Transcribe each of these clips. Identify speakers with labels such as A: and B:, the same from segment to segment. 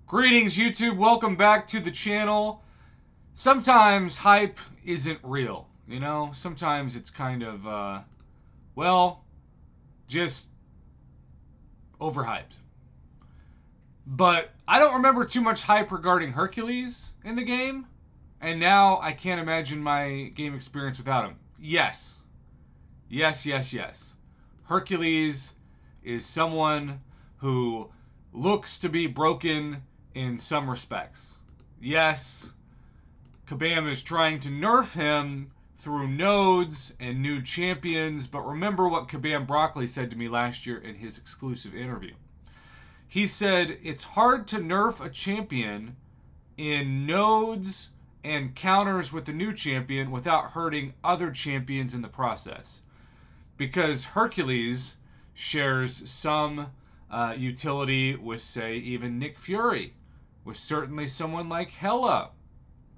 A: Greetings, YouTube. Welcome back to the channel. Sometimes hype isn't real, you know? Sometimes it's kind of, well, just overhyped. But I don't remember too much hype regarding Hercules in the game, and now I can't imagine my game experience without him. Yes. Yes, yes, yes. Hercules is someone who looks to be broken in some respects. Yes, Kabam is trying to nerf him through nodes and new champions, but remember what Kabam Broccoli said to me last year in his exclusive interview. He said, it's hard to nerf a champion in nodes and counters with the new champion without hurting other champions in the process. Because Hercules shares some utility with, say, even Nick Fury, with certainly someone like Hela,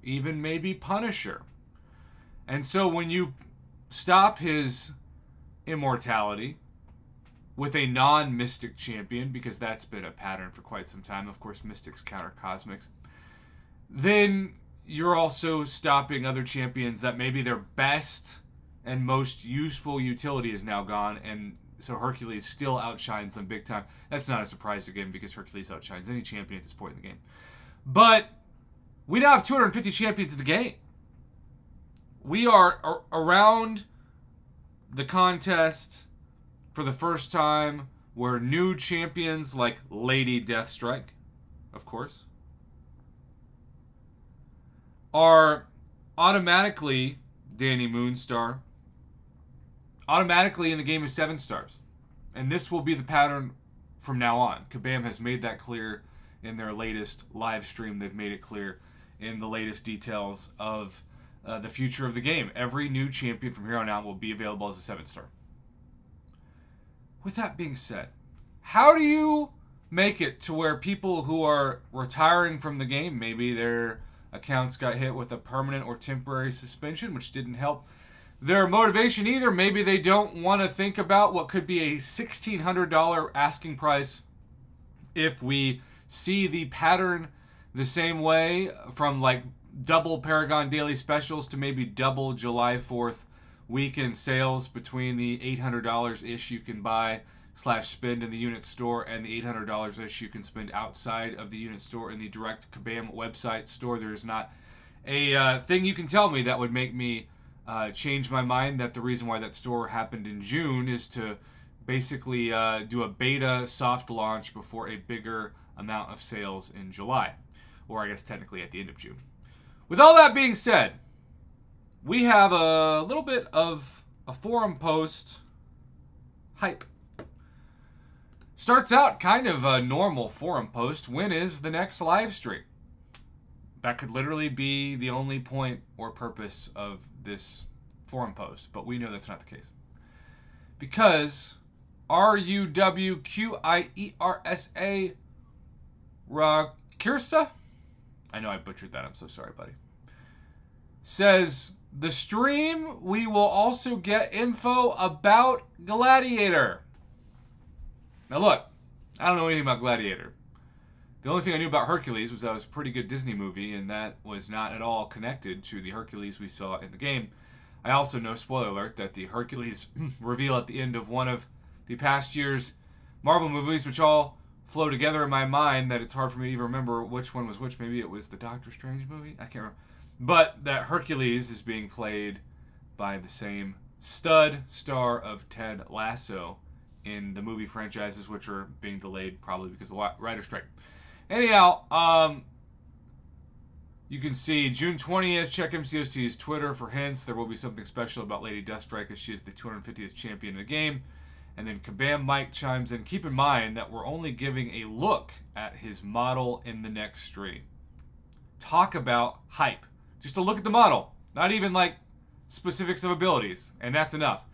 A: even maybe Punisher. And so when you stop his immortality with a non-Mystic champion, because that's been a pattern for quite some time, of course, Mystics counter Cosmics, then you're also stopping other champions that maybe their best and most useful utility is now gone, and so Hercules still outshines them big time. That's not a surprise again, because Hercules outshines any champion at this point in the game. But we now have 250 champions in the game. We are around the contest for the first time where new champions like Lady Deathstrike, of course, are automatically Danny Moonstar, automatically in the game is 7 stars. And this will be the pattern from now on. Kabam has made that clear in their latest live stream. They've made it clear in the latest details of the future of the game. Every new champion from here on out will be available as a 7-star. With that being said, how do you make it to where people who are retiring from the game, maybe their accounts got hit with a permanent or temporary suspension, which didn't help their motivation either. Maybe they don't want to think about what could be a $1,600 asking price if we see the pattern the same way, from like double Paragon daily specials to maybe double July 4th weekend sales between the $800-ish you can buy / spend in the unit store and the $800-ish you can spend outside of the unit store in the direct Kabam website store. There's not a thing you can tell me that would make me change my mind that the reason why that store happened in June is to basically do a beta soft launch before a bigger amount of sales in July, or I guess technically at the end of June. With all that being said, we have a little bit of a forum post hype. Starts out kind of a normal forum post. When is the next live stream? That could literally be the only point or purpose of this forum post, but we know that's not the case. Because RUWQIERSA Rakirsa, I know I butchered that, I'm so sorry, buddy, says, the stream, we will also get info about Gladiator. Now look, I don't know anything about Gladiator. The only thing I knew about Hercules was that it was a pretty good Disney movie, and that was not at all connected to the Hercules we saw in the game. I also know, spoiler alert, that the Hercules reveal at the end of one of the past year's Marvel movies, which all flow together in my mind, that it's hard for me to even remember which one was which. Maybe it was the Doctor Strange movie? I can't remember. But that Hercules is being played by the same stud star of Ted Lasso in the movie franchises, which are being delayed probably because of the writer's strike. Anyhow, you can see June 20th, check MCOC's Twitter for hints. There will be something special about Lady Deathstrike, as she is the 250th champion in the game. And then Kabam Mike chimes in, keep in mind that we're only giving a look at his model in the next stream. Talk about hype. Just a look at the model. Not even like specifics of abilities. And that's enough.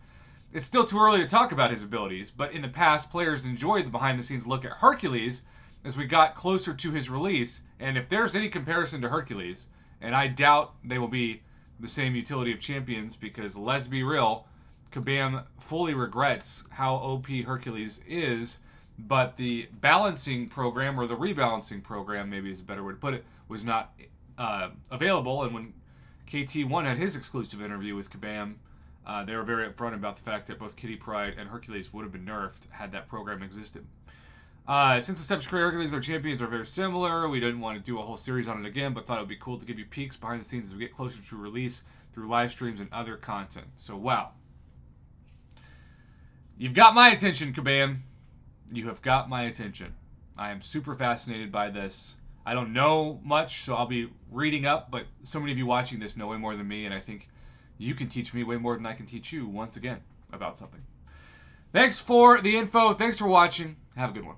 A: It's still too early to talk about his abilities, but in the past, players enjoyed the behind-the-scenes look at Hercules as we got closer to his release. And if there's any comparison to Hercules, and I doubt they will be the same utility of champions, because let's be real, Kabam fully regrets how OP Hercules is but the balancing program, or the rebalancing program, maybe is a better way to put it, was not available. And when KT1 had his exclusive interview with Kabam, they were very upfront about the fact that both Kitty Pryde and Hercules would have been nerfed had that program existed. Since the steps to create Hercules, their champions are very similar. We didn't want to do a whole series on it again, but thought it would be cool to give you peeks behind the scenes as we get closer to release through live streams and other content. So, wow. You've got my attention, Kabam. You have got my attention. I am super fascinated by this. I don't know much, so I'll be reading up, but so many of you watching this know way more than me, and I think you can teach me way more than I can teach you once again about something. Thanks for the info. Thanks for watching. Have a good one.